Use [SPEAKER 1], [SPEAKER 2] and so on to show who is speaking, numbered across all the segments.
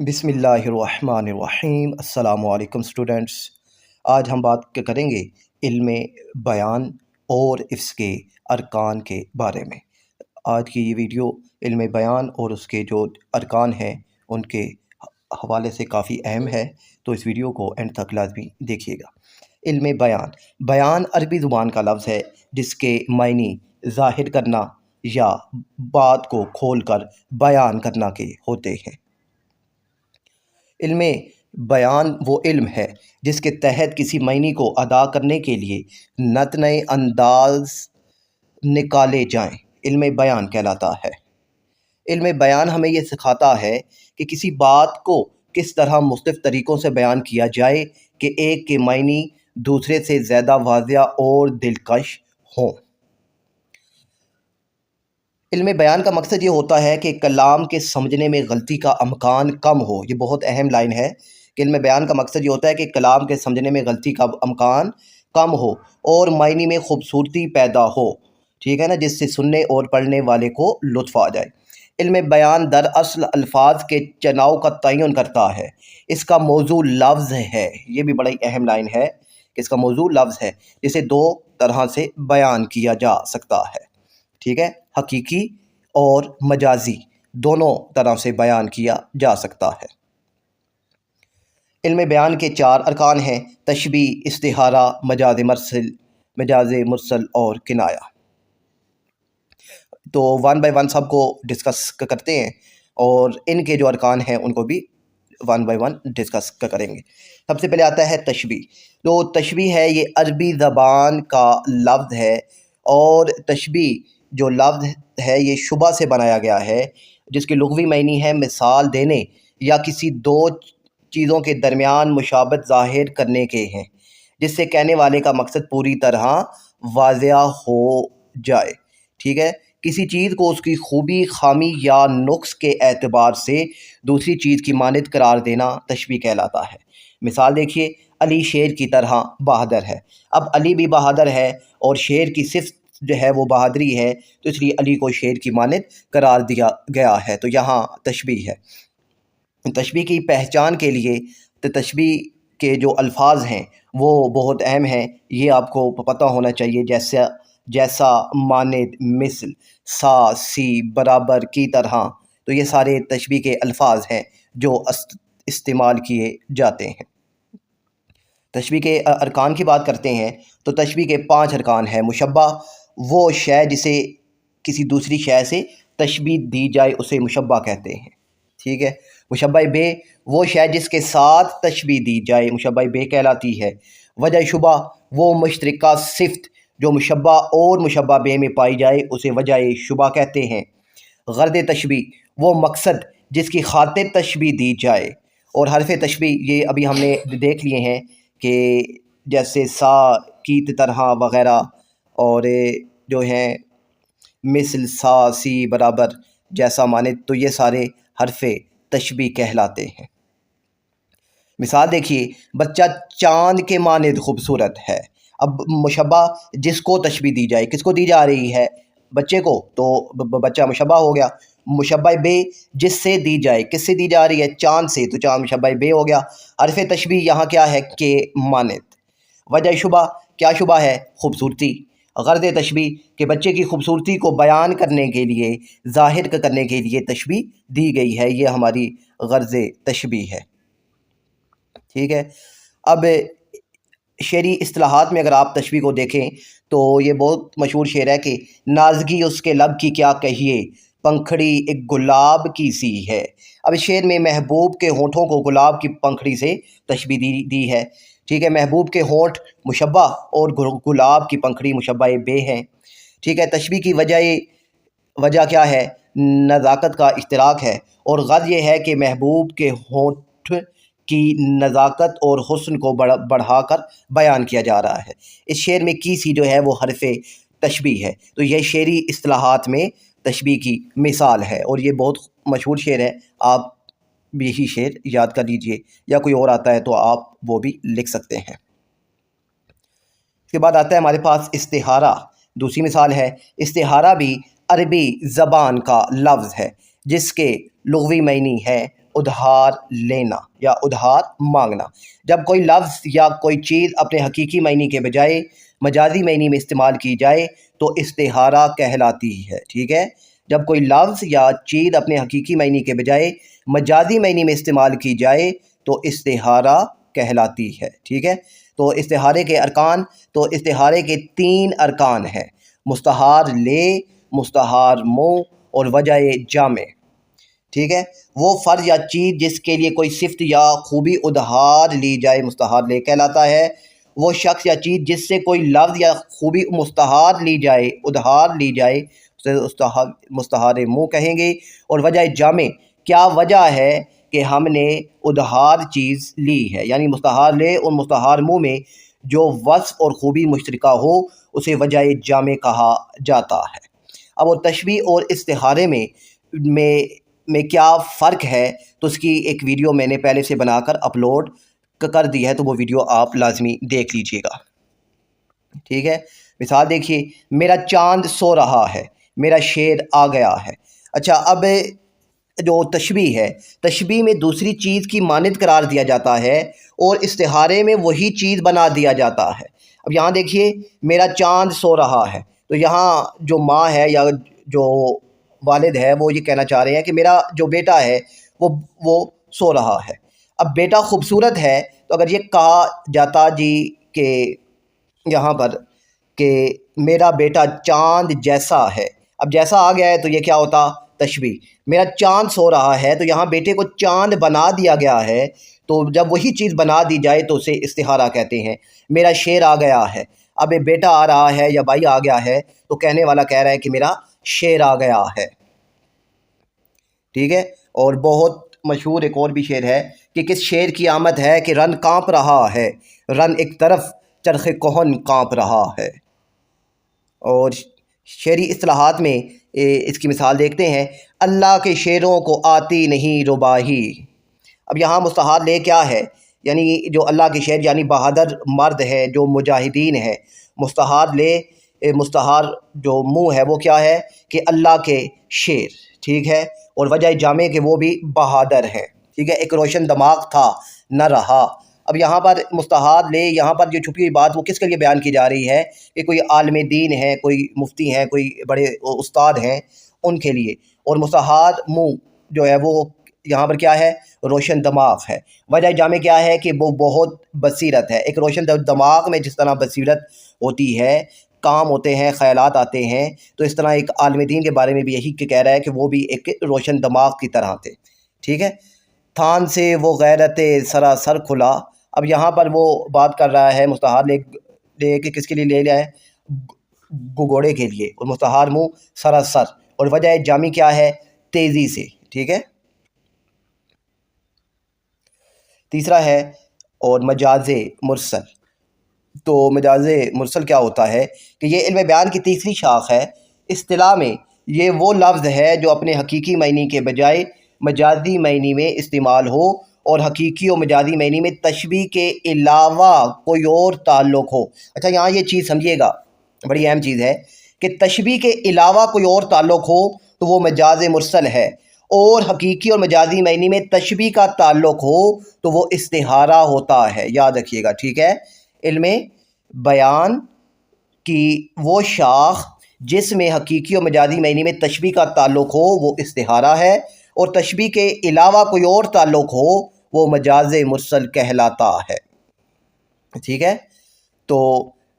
[SPEAKER 1] بسم اللہ الرحمن الرحیم۔ السلام علیکم اسٹوڈنٹس۔ آج ہم بات کریں گے علم بیان اور اس کے ارکان کے بارے میں۔ آج کی یہ ویڈیو علم بیان اور اس کے جو ارکان ہیں ان کے حوالے سے کافی اہم ہے، تو اس ویڈیو کو اینڈ تک لازمی دیکھیے گا۔ علم بیان، بیان عربی زبان کا لفظ ہے جس کے معنی ظاہر کرنا یا بات کو کھول کر بیان کرنا کے ہوتے ہیں۔ علم بیان وہ علم ہے جس کے تحت کسی معنی کو ادا کرنے کے لیے نت نئے انداز نکالے جائیں، علم بیان کہلاتا ہے۔ علم بیان ہمیں یہ سکھاتا ہے کہ کسی بات کو کس طرح مختلف طریقوں سے بیان کیا جائے کہ ایک کے معنی دوسرے سے زیادہ واضح اور دلکش ہوں۔ علم بیان کا مقصد یہ ہوتا ہے کہ کلام کے سمجھنے میں غلطی کا امکان کم ہو۔ یہ بہت اہم لائن ہے کہ علم بیان کا مقصد یہ ہوتا ہے کہ کلام کے سمجھنے میں غلطی کا امکان کم ہو اور معنی میں خوبصورتی پیدا ہو، ٹھیک ہے نا، جس سے سننے اور پڑھنے والے کو لطف آ جائے۔ علم بیان دراصل الفاظ کے چناؤ کا تعین کرتا ہے۔ اس کا موضوع لفظ ہے، یہ بھی بڑی اہم لائن ہے کہ اس کا موضوع لفظ ہے جسے دو طرح سے بیان کیا جا سکتا ہے، ٹھیک ہے، حقیقی اور مجازی، دونوں طرح سے بیان کیا جا سکتا ہے۔ علم بیان کے 4 ارکان ہیں: تشبیہ، استعارہ، مجاز مرسل اور کنایہ۔ تو 1 بائی 1 سب کو ڈسکس کرتے ہیں اور ان کے جو ارکان ہیں ان کو بھی 1 بائی 1 ڈسکس کریں گے۔ سب سے پہلے آتا ہے تشبیہ۔ تو تشبیہ ہے، یہ عربی زبان کا لفظ ہے اور تشبیہ جو لفظ ہے یہ شبہ سے بنایا گیا ہے، جس کے لغوی معنی ہے مثال دینے یا کسی دو چیزوں کے درمیان مشابہت ظاہر کرنے کے ہیں، جس سے کہنے والے کا مقصد پوری طرح واضح ہو جائے، ٹھیک ہے۔ کسی چیز کو اس کی خوبی، خامی یا نقص کے اعتبار سے دوسری چیز کی مانند قرار دینا تشبیہ کہلاتا ہے۔ مثال دیکھیے، علی شیر کی طرح بہادر ہے۔ اب علی بھی بہادر ہے اور شیر کی صفت جو ہے وہ بہادری ہے، تو اس لیے علی کو شیر کی مانند قرار دیا گیا ہے، تو یہاں تشبیہ ہے۔ تشبیہ کی پہچان کے لیے تشبیہ کے جو الفاظ ہیں وہ بہت اہم ہیں، یہ آپ کو پتہ ہونا چاہیے، جیسا، مانند، مثل، سا، سی، برابر، کی طرح، تو یہ سارے تشبیہ کے الفاظ ہیں جو استعمال کیے جاتے ہیں۔ تشبیہ کے ارکان کی بات کرتے ہیں تو تشبیہ کے 5 ارکان ہیں۔ مشبہ، وہ شے جسے کسی دوسری شے سے تشبیہ دی جائے اسے مشبہ کہتے ہیں، ٹھیک ہے۔ مشبہ بے، وہ شے جس کے ساتھ تشبیہ دی جائے مشبہ بے کہلاتی ہے۔ وجہ شبہ، وہ مشترکہ صفت جو مشبہ اور مشبہ بے میں پائی جائے اسے وجہ شبہ کہتے ہیں۔ غرض تشبیہ، وہ مقصد جس کی خاطر تشبیہ دی جائے۔ اور حرف تشبیہ یہ ابھی ہم نے دیکھ لیے ہیں کہ جیسے سا، کی طرح وغیرہ، اور جو ہیں مثل، سا، سی، برابر، جیسا، مانند، تو یہ سارے حرف تشبیہ کہلاتے ہیں۔ مثال دیکھیے، بچہ چاند کے مانند خوبصورت ہے۔ اب مشبہ جس کو تشبیہ دی جائے، کس کو دی جا رہی ہے؟ بچے کو، تو بچہ مشبہ ہو گیا۔ مشبہ بے، جس سے دی جائے، کس سے دی جا رہی ہے؟ چاند سے، تو چاند مشبہ بے ہو گیا۔ حرف تشبیہ یہاں کیا ہے؟ کہ مانند۔ وجہ شبہ، کیا شبہ ہے؟ خوبصورتی۔ غرض تشبیہ، کہ بچے کی خوبصورتی کو بیان کرنے کے لیے، ظاہر کرنے کے لیے تشبیہ دی گئی ہے، یہ ہماری غرض تشبیہ ہے، ٹھیک ہے۔ اب شعری اصطلاحات میں اگر آپ تشبیہ کو دیکھیں تو یہ بہت مشہور شعر ہے کہ نازگی اس کے لب کی کیا کہیے، پنکھڑی ایک گلاب کی سی ہے۔ اب اس شعر میں محبوب کے ہونٹوں کو گلاب کی پنکھڑی سے تشبیہ دی ہے، ٹھیک ہے۔ محبوب کے ہونٹ مشبہ اور گلاب کی پنکھڑی مشبہ بے ہیں، ٹھیک ہے۔ تشبیہ کی وجہ کیا ہے؟ نزاکت کا اشتراک ہے، اور غرض یہ ہے کہ محبوب کے ہونٹ کی نزاکت اور حسن کو بڑھا کر بیان کیا جا رہا ہے۔ اس شعر میں کی سی جو ہے وہ حرف تشبیہ ہے، تو یہ شعری اصطلاحات میں تشبیہ کی مثال ہے، اور یہ بہت مشہور شعر ہے، آپ بھی یہی شعر یاد کر لیجئے، یا کوئی اور آتا ہے تو آپ وہ بھی لکھ سکتے ہیں۔ اس کے بعد آتا ہے ہمارے پاس استعارہ، دوسری مثال ہے۔ استعارہ بھی عربی زبان کا لفظ ہے جس کے لغوی معنی ہے ادھار لینا یا ادھار مانگنا۔ جب کوئی لفظ یا کوئی چیز اپنے حقیقی معنی کے بجائے مجازی معنی میں استعمال کی جائے تو استعارہ کہلاتی ہے، ٹھیک ہے۔ جب کوئی لفظ یا چیز اپنے حقیقی معنی کے بجائے مجازی معنی میں استعمال کی جائے تو استعارہ کہلاتی ہے، ٹھیک ہے۔ تو استعارے کے ارکان، تو استعارے کے 3 ارکان ہیں: مستعار لے، مستعار مو اور وجہ جامع، ٹھیک ہے۔ وہ فرد یا چیز جس کے لیے کوئی صفت یا خوبی ادھار لی جائے مستعار لے کہلاتا ہے۔ وہ شخص یا چیز جس سے کوئی لفظ یا خوبی مستعار لی جائے ادھار لی جائے اسے مستعار منہ کہیں گے۔ اور وجہ جامع، کیا وجہ ہے کہ ہم نے ادھار چیز لی ہے، یعنی مستعار لے اور مستعار منہ میں جو وصف اور خوبی مشترکہ ہو اسے وجہ جامع کہا جاتا ہے۔ اب وہ تشبیہ اور استعارے میں کیا فرق ہے، تو اس کی ایک ویڈیو میں نے پہلے سے بنا کر اپلوڈ کر دی ہے، تو وہ ویڈیو آپ لازمی دیکھ لیجئے گا، ٹھیک ہے۔ مثال دیکھیے، میرا چاند سو رہا ہے، میرا شیر آ گیا ہے۔ اچھا، اب جو تشبیہ ہے، تشبیہ میں دوسری چیز کی مانند قرار دیا جاتا ہے اور استعارے میں وہی چیز بنا دیا جاتا ہے۔ اب یہاں دیکھیے، میرا چاند سو رہا ہے، تو یہاں جو ماں ہے یا جو والد ہے وہ یہ کہنا چاہ رہے ہیں کہ میرا جو بیٹا ہے وہ سو رہا ہے۔ اب بیٹا خوبصورت ہے، تو اگر یہ کہا جاتا جی کہ یہاں پر کہ میرا بیٹا چاند جیسا ہے، اب جیسا آ گیا ہے تو یہ کیا ہوتا؟ تشبیہ۔ میرا چاند سو رہا ہے، تو یہاں بیٹے کو چاند بنا دیا گیا ہے، تو جب وہی چیز بنا دی جائے تو اسے استعارہ کہتے ہیں۔ میرا شیر آ گیا ہے، اب بیٹا آ رہا ہے یا بھائی آ گیا ہے تو کہنے والا کہہ رہا ہے کہ میرا شیر آ گیا ہے، ٹھیک ہے۔ اور بہت مشہور ایک اور بھی شعر ہے کہ کس شیر کی آمد ہے کہ رن کانپ رہا ہے، رن ایک طرف چرخ کہن کانپ رہا ہے۔ اور شعری اصطلاحات میں اس کی مثال دیکھتے ہیں، اللہ کے شیروں کو آتی نہیں رباہی۔ اب یہاں مستعار لے کیا ہے؟ یعنی جو اللہ کے شیر یعنی بہادر مرد ہے جو مجاہدین ہے۔ مستعار لے، مستعار جو منہ ہے وہ کیا ہے کہ اللہ کے شیر، ٹھیک ہے۔ اور وجہ جامع کہ وہ بھی بہادر ہے، ٹھیک ہے۔ ایک روشن دماغ تھا نہ رہا۔ اب یہاں پر مستعار لے، یہاں پر جو چھپی ہوئی بات وہ کس کے لیے بیان کی جا رہی ہے کہ کوئی عالم دین ہے، کوئی مفتی ہیں، کوئی بڑے استاد ہیں، ان کے لیے۔ اور مستعار منہ جو ہے وہ یہاں پر کیا ہے؟ روشن دماغ ہے۔ وجہ جامع کیا ہے کہ وہ بہت بصیرت ہے۔ ایک روشن دماغ میں جس طرح بصیرت ہوتی ہے، کام ہوتے ہیں، خیالات آتے ہیں، تو اس طرح ایک عالم دین کے بارے میں بھی یہی کہہ رہا ہے کہ وہ بھی ایک روشن دماغ کی طرح تھے، ٹھیک ہے۔ تھان سے وہ غیرت سراسر کھلا، اب یہاں پر وہ بات کر رہا ہے مستعار لے کے کس کے لیے لے لیا ہے؟ گھوڑے کے لیے۔ اور مستعار منہ سراسر، اور وجہ جامع کیا ہے؟ تیزی سے، ٹھیک ہے۔ تیسرا ہے اور مجاز مرسل۔ تو مجاز مرسل کیا ہوتا ہے کہ یہ علم بیان کی تیسری شاخ ہے۔ اصطلاح میں یہ وہ لفظ ہے جو اپنے حقیقی معنی کے بجائے مجازی معنی میں استعمال ہو اور حقیقی و مجازی معنی میں تشبیہ کے علاوہ کوئی اور تعلق ہو۔ اچھا، یہاں یہ چیز سمجھیے گا، بڑی اہم چیز ہے کہ تشبیہ کے علاوہ کوئی اور تعلق ہو تو وہ مجاز مرسل ہے، اور حقیقی اور مجازی معنی میں تشبیہ کا تعلق ہو تو وہ استعارہ ہوتا ہے، یاد رکھیے گا، ٹھیک ہے۔ علم بیان کی وہ شاخ جس میں حقیقی اور مجازی معنی میں تشبیہ کا تعلق ہو وہ استعارہ ہے، اور تشبیہ کے علاوہ کوئی اور تعلق ہو وہ مجاز مرسل کہلاتا ہے، ٹھیک ہے۔ تو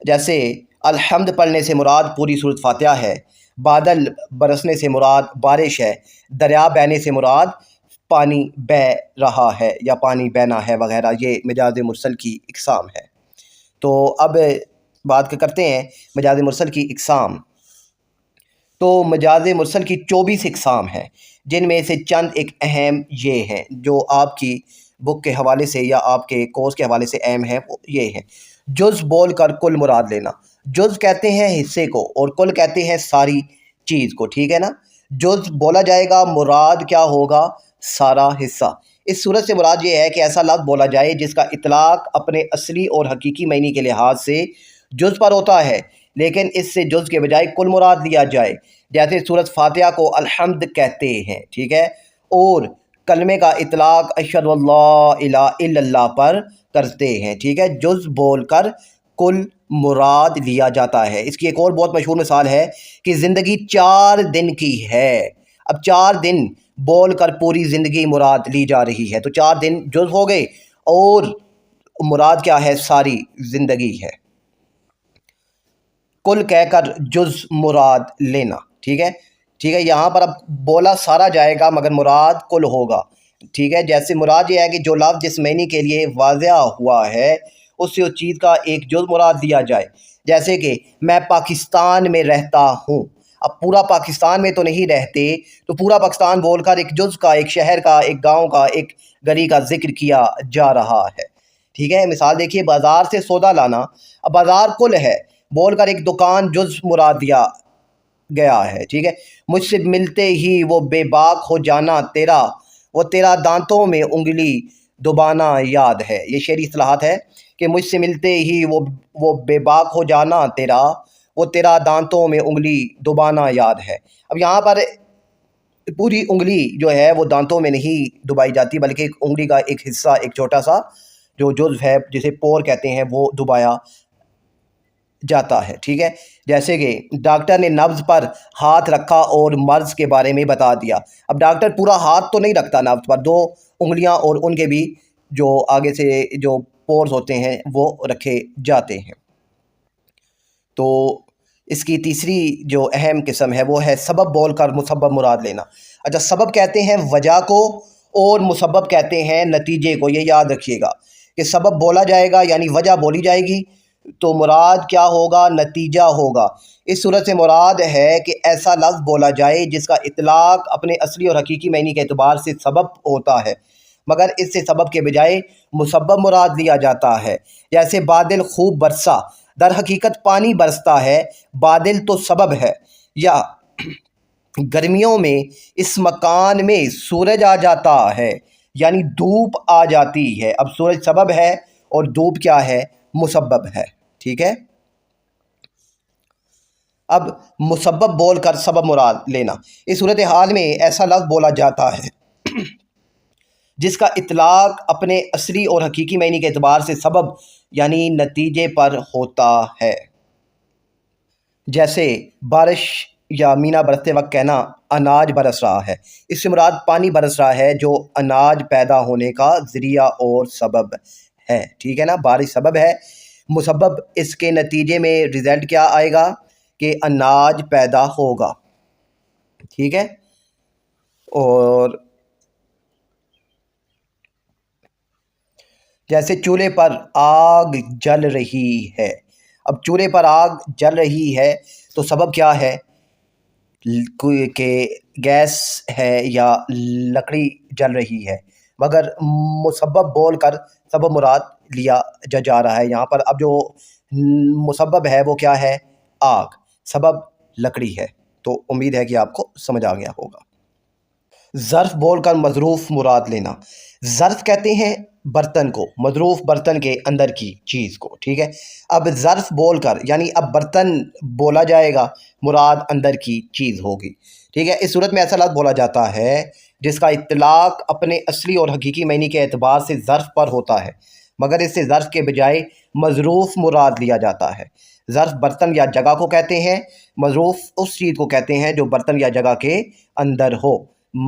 [SPEAKER 1] جیسے الحمد پڑھنے سے مراد پوری سورۃ فاتحہ ہے، بادل برسنے سے مراد بارش ہے، دریا بہنے سے مراد پانی بہہ رہا ہے یا پانی بہنا ہے وغیرہ، یہ مجاز مرسل کی اقسام ہے۔ تو اب بات کرتے ہیں مجاز مرسل کی اقسام۔ تو مجاز مرسل کی 24 اقسام ہیں، جن میں سے چند ایک اہم یہ ہیں جو آپ کی بک کے حوالے سے یا آپ کے کورس کے حوالے سے اہم ہیں، وہ یہ ہیں۔ جز بول کر کل مراد لینا۔ جز کہتے ہیں حصے کو اور کل کہتے ہیں ساری چیز کو، ٹھیک ہے نا۔ جز بولا جائے گا، مراد کیا ہوگا؟ سارا حصہ۔ اس صورت سے مراد یہ ہے کہ ایسا لفظ بولا جائے جس کا اطلاق اپنے اصلی اور حقیقی معنی کے لحاظ سے جز پر ہوتا ہے، لیکن اس سے جز کے بجائے کل مراد لیا جائے، جیسے سورۃ فاتحہ کو الحمد کہتے ہیں، ٹھیک ہے۔ اور کلمے کا اطلاق اشہد اللہ الہ الا اللہ پر کرتے ہیں، ٹھیک ہے، جز بول کر کل مراد لیا جاتا ہے۔ اس کی ایک اور بہت مشہور مثال ہے کہ زندگی 4 دن کی ہے، اب 4 دن بول کر پوری زندگی مراد لی جا رہی ہے، تو 4 دن جز ہو گئے اور مراد کیا ہے؟ ساری زندگی ہے۔ کل کہہ کر جز مراد لینا، ٹھیک ہے، یہاں پر اب بولا سارا جائے گا مگر مراد کل ہوگا، ٹھیک ہے۔ جیسے مراد یہ ہے کہ جو لفظ جس معنی کے لیے واضح ہوا ہے اس سے اس چیز کا ایک جز مراد لیا جائے، جیسے کہ میں پاکستان میں رہتا ہوں، اب پورا پاکستان میں تو نہیں رہتے، تو پورا پاکستان بول کر ایک جز کا، ایک شہر کا، ایک گاؤں کا، ایک گلی کا ذکر کیا جا رہا ہے، ٹھیک ہے۔ مثال دیکھیے، بازار سے سودا لانا، اب بازار کل ہے بول کر ایک دکان جز مراد دیا گیا ہے، ٹھیک ہے۔ مجھ سے ملتے ہی وہ بے باک ہو جانا تیرا، وہ تیرا دانتوں میں انگلی دبانا یاد ہے، یہ شعری اصطلاحات ہے کہ مجھ سے ملتے ہی وہ بے باک ہو جانا تیرا، وہ تیرا دانتوں میں انگلی دبانا یاد ہے۔ اب یہاں پر پوری انگلی جو ہے وہ دانتوں میں نہیں دبائی جاتی، بلکہ ایک انگلی کا ایک حصہ، ایک چھوٹا سا جو جزو ہے جسے پور کہتے ہیں، وہ دبایا جاتا ہے، ٹھیک ہے۔ جیسے کہ ڈاکٹر نے نبض پر ہاتھ رکھا اور مرض کے بارے میں بتا دیا، اب ڈاکٹر پورا ہاتھ تو نہیں رکھتا نبض پر، 2 انگلیاں اور ان کے بھی جو آگے سے جو پورز ہوتے ہیں وہ رکھے جاتے ہیں۔ تو اس کی تیسری جو اہم قسم ہے وہ ہے سبب بول کر مسبب مراد لینا۔ اچھا، سبب کہتے ہیں وجہ کو اور مسبب کہتے ہیں نتیجے کو، یہ یاد رکھیے گا کہ سبب بولا جائے گا یعنی وجہ بولی جائے گی تو مراد کیا ہوگا؟ نتیجہ ہوگا۔ اس صورت سے مراد ہے کہ ایسا لفظ بولا جائے جس کا اطلاق اپنے اصلی اور حقیقی معنی کے اعتبار سے سبب ہوتا ہے، مگر اس سے سبب کے بجائے مسبب مراد لیا جاتا ہے۔ جیسے بادل خوب برسا، در حقیقت پانی برستا ہے، بادل تو سبب ہے۔ یا گرمیوں میں اس مکان میں سورج آ جاتا ہے، یعنی دھوپ آ جاتی ہے، اب سورج سبب ہے اور دھوپ کیا ہے؟ مسبب ہے، ٹھیک ہے۔ اب مسبب بول کر سبب مراد لینا، اس صورتحال میں ایسا لفظ بولا جاتا ہے جس کا اطلاق اپنے اصلی اور حقیقی معنی کے اعتبار سے سبب یعنی نتیجے پر ہوتا ہے۔ جیسے بارش یا مینا برستے وقت کہنا اناج برس رہا ہے، اس سے مراد پانی برس رہا ہے جو اناج پیدا ہونے کا ذریعہ اور سبب ہے، ٹھیک ہے نا۔ بارش سبب ہے، مسبب اس کے نتیجے میں رزلٹ کیا آئے گا کہ اناج پیدا ہوگا، ٹھیک ہے۔ اور جیسے چولہے پر آگ جل رہی ہے، اب چولہے پر آگ جل رہی ہے تو سبب کیا ہے؟ کہ گیس ہے یا لکڑی جل رہی ہے، مگر مسبب بول کر سبب مراد لیا جا رہا ہے یہاں پر۔ اب جو مسبب ہے وہ کیا ہے؟ آگ، سبب لکڑی ہے، تو امید ہے کہ آپ کو سمجھ آ گیا ہوگا۔ ظرف بول کر مظروف مراد لینا، ظرف کہتے ہیں برتن کو، مظروف برتن کے اندر کی چیز کو، ٹھیک ہے۔ اب ظرف بول کر یعنی اب برتن بولا جائے گا، مراد اندر کی چیز ہوگی، ٹھیک ہے۔ اس صورت میں ایسا لفظ بولا جاتا ہے جس کا اطلاق اپنے اصلی اور حقیقی معنی کے اعتبار سے ظرف پر ہوتا ہے، مگر اس سے ظرف کے بجائے مظروف مراد لیا جاتا ہے۔ ظرف برتن یا جگہ کو کہتے ہیں، مظروف اس چیز کو کہتے ہیں جو برتن یا جگہ کے اندر ہو۔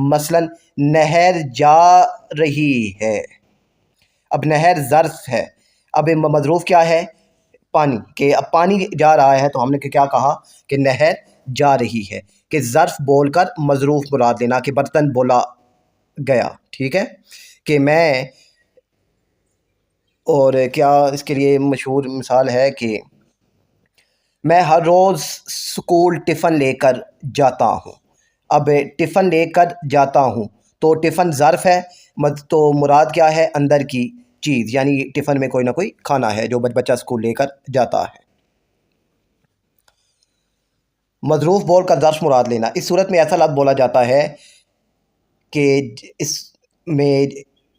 [SPEAKER 1] مثلا نہر جا رہی ہے، اب نہر ظرف ہے، اب مظروف کیا ہے؟ پانی، کہ اب پانی جا رہا ہے تو ہم نے کیا کہا کہ نہر جا رہی ہے، کہ ظرف بول کر مظروف مراد لینا کہ برتن بولا گیا، ٹھیک ہے۔ کہ میں، اور کیا اس کے لیے مشہور مثال ہے کہ میں ہر روز اسکول ٹفن لے کر جاتا ہوں، اب ٹفن لے کر جاتا ہوں تو ٹفن ظرف ہے، تو مراد کیا ہے؟ اندر کی چیز، یعنی ٹفن میں کوئی نہ کوئی کھانا ہے جو بچہ اسکول لے کر جاتا ہے۔ مظروف بول کر ظرف مراد لینا، اس صورت میں ایسا لفظ بولا جاتا ہے کہ اس میں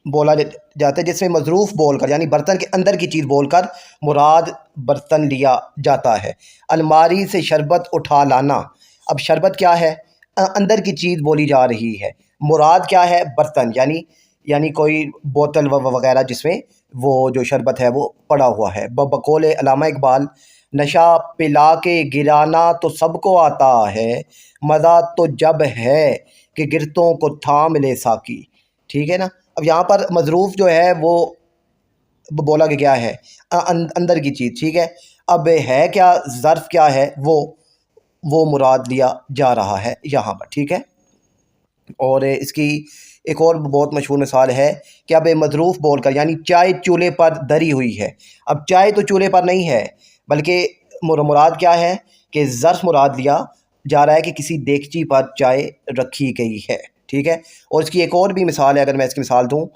[SPEAKER 1] بولا جاتا ہے جس میں مظروف بول کر یعنی برتن کے اندر کی چیز بول کر مراد برتن لیا جاتا ہے۔ الماری سے شربت اٹھا لانا، اب شربت کیا ہے؟ اندر کی چیز بولی جا رہی ہے، مراد کیا ہے؟ برتن، یعنی کوئی بوتل وغیرہ جس میں وہ جو شربت ہے وہ پڑا ہوا ہے۔ بقول علامہ اقبال، نشہ پلا کے گرانا تو سب کو آتا ہے، مزہ تو جب ہے کہ گرتوں کو تھام لے ساقی۔ ٹھیک ہے نا؟ اب یہاں پر مظروف جو ہے وہ بولا کہ کیا ہے؟ اندر کی چیز، ٹھیک ہے۔ اب ہے کیا، ظرف کیا ہے، وہ مراد لیا جا رہا ہے یہاں پر، ٹھیک ہے۔ اور اس کی ایک اور بہت مشہور مثال ہے کہ اب مظروف بول کر، یعنی چائے چولہے پر دری ہوئی ہے۔ اب چائے تو چولہے پر نہیں ہے، بلکہ مراد کیا ہے کہ ظرف مراد لیا جا رہا ہے کہ کسی دیگچی پر چائے رکھی گئی ہے، ٹھیک ہے۔ اور اس کی ایک اور بھی مثال ہے، اگر میں اس کی مثال دوں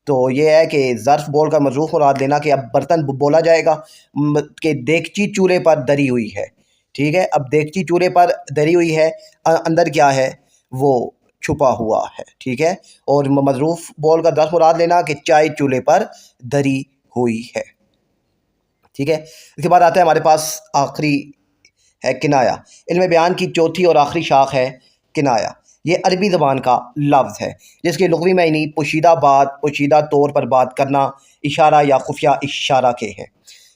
[SPEAKER 1] تو یہ ہے کہ ظرف بول کر مظروف مراد لینا کہ اب برتن بولا جائے گا کہ دیگچی چولہے پر دری ہوئی ہے، ٹھیک ہے۔ اب دیگچی چولہے پر دری ہوئی ہے، اندر کیا ہے؟ وہ چھپا ہوا ہے، ٹھیک ہے۔ اور مظروف بول کر ظرف مراد لینا کہ چائے چولہے پر دری ہوئی ہے، ٹھیک ہے۔ اس کے بعد آتا ہے ہمارے پاس آخری ہے کنایا۔ علم بیان کی چوتھی اور آخری شاخ ہے کنایا۔ یہ عربی زبان کا لفظ ہے جس کے لغوی معنی پوشیدہ طور پر بات کرنا، اشارہ یا خفیہ اشارہ کے ہیں۔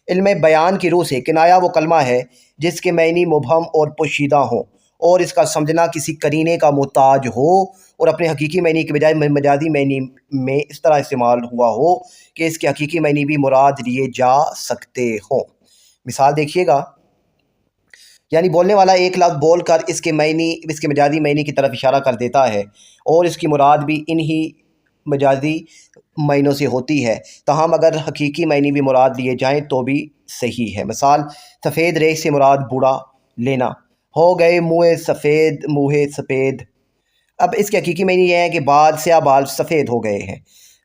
[SPEAKER 1] علم بیان کی روح سے کنایا وہ کلمہ ہے جس کے معنی مبہم اور پوشیدہ ہوں اور اس کا سمجھنا کسی قرینے کا محتاج ہو اور اپنے حقیقی معنی کے بجائے مجازی معنی میں اس طرح استعمال ہوا ہو کہ اس کے حقیقی معنی بھی مراد لیے جا سکتے ہوں۔ مثال دیکھیے گا، یعنی بولنے والا ایک لفظ بول کر اس کے مجازی معنی کی طرف اشارہ کر دیتا ہے اور اس کی مراد بھی انہی مجازی معنوں سے ہوتی ہے، تاہم اگر حقیقی معنی بھی مراد لیے جائیں تو بھی صحیح ہے۔ مثال، سفید ریش سے مراد بوڑھا لینا، ہو گئے منہ سفید۔ اب اس کے حقیقی معنی یہ ہے کہ سیاہ بال سفید ہو گئے ہیں۔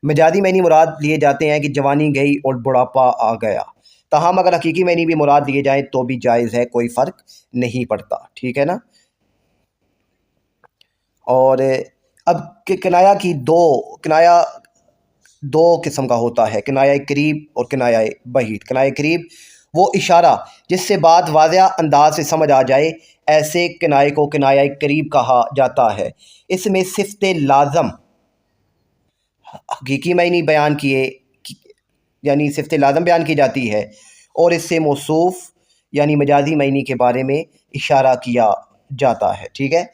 [SPEAKER 1] مجازی معنی مراد لیے جاتے ہیں کہ جوانی گئی اور بڑھاپا آ گیا، تاہم اگر حقیقی معنی بھی مراد لیے جائیں تو بھی جائز ہے، کوئی فرق نہیں پڑتا، ٹھیک ہے نا۔ اور اب کنایا دو قسم کا ہوتا ہے، کنایا قریب اور کنایا بعید۔ کنایا قریب وہ اشارہ جس سے بات واضح انداز سے سمجھ آ جائے، ایسے کنائے کو کنایا قریب کہا جاتا ہے۔ اس میں صفت لازم حقیقی معنی صفت لازم بیان کی جاتی ہے اور اس سے موصوف یعنی مجازی معنی کے بارے میں اشارہ کیا جاتا ہے، ٹھیک ہے۔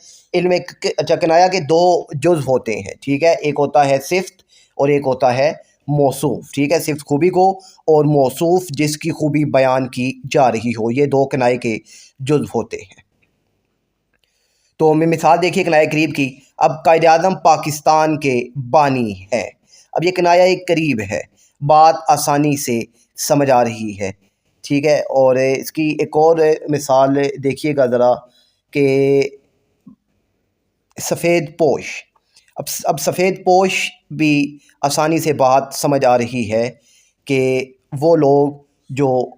[SPEAKER 1] کنایا کے دو جزو ہوتے ہیں، ٹھیک ہے۔ ایک ہوتا ہے صفت اور ایک ہوتا ہے موصوف، ٹھیک ہے۔ صفت خوبی کو اور موصوف جس کی خوبی بیان کی جا رہی ہو، یہ دو کنائے کے جزو ہوتے ہیں۔ تو میں مثال دیکھیے کنایا قریب کی۔ اب قائد اعظم پاکستان کے بانی ہے۔ اب یہ کنایا قریب ہے، بات آسانی سے سمجھ آ رہی ہے، ٹھیک ہے۔ اور اس کی ایک اور مثال دیکھیے گا ذرا کہ سفید پوش۔ اب سفید پوش بھی آسانی سے بات سمجھ آ رہی ہے کہ وہ لوگ جو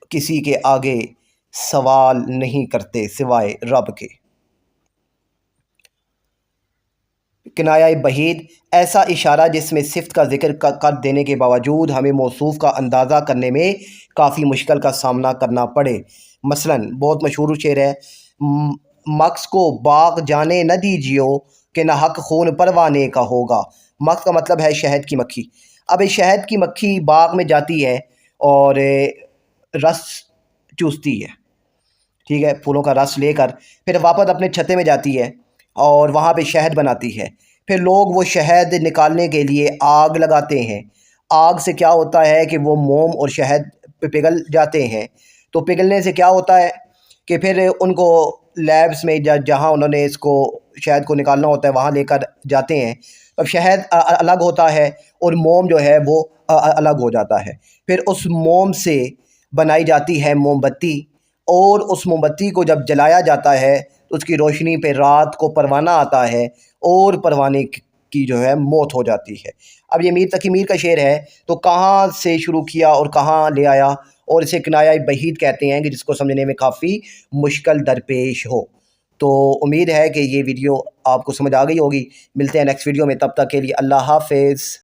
[SPEAKER 1] کسی کے آگے سوال نہیں کرتے سوائے رب کے۔ کنایا بعید ایسا اشارہ جس میں صفت کا ذکر کر دینے کے باوجود ہمیں موصوف کا اندازہ کرنے میں کافی مشکل کا سامنا کرنا پڑے۔ مثلاً بہت مشہور شعر ہے، مکس کو باغ جانے نہ دیجیو کہ نہ حق خون پروانے کا ہوگا۔ مکس کا مطلب ہے شہد کی مکھی۔ اب شہد کی مکھی باغ میں جاتی ہے اور رس چوستی ہے، ٹھیک ہے، پھولوں کا رس لے کر پھر واپس اپنے چھتے میں جاتی ہے اور وہاں پہ شہد بناتی ہے۔ پھر لوگ وہ شہد نکالنے کے لیے آگ لگاتے ہیں۔ آگ سے کیا ہوتا ہے کہ وہ موم اور شہد پگھل جاتے ہیں۔ تو پگھلنے سے کیا ہوتا ہے کہ پھر ان کو لیبس میں جہاں انہوں نے اس کو شہد کو نکالنا ہوتا ہے وہاں لے کر جاتے ہیں۔ اب شہد الگ ہوتا ہے اور موم جو ہے وہ الگ ہو جاتا ہے۔ پھر اس موم سے بنائی جاتی ہے موم بتی، اور اس موم بتی کو جب جلایا جاتا ہے تو اس کی روشنی پہ رات کو پروانہ آتا ہے اور پروانے کی جو ہے موت ہو جاتی ہے۔ اب یہ میر تقی میر کا شعر ہے، تو کہاں سے شروع کیا اور کہاں لے آیا، اور اسے کنایا بعید کہتے ہیں کہ جس کو سمجھنے میں کافی مشکل درپیش ہو۔ تو امید ہے کہ یہ ویڈیو آپ کو سمجھ آ گئی ہوگی۔ ملتے ہیں نیکسٹ ویڈیو میں، تب تک کے لیے اللہ حافظ۔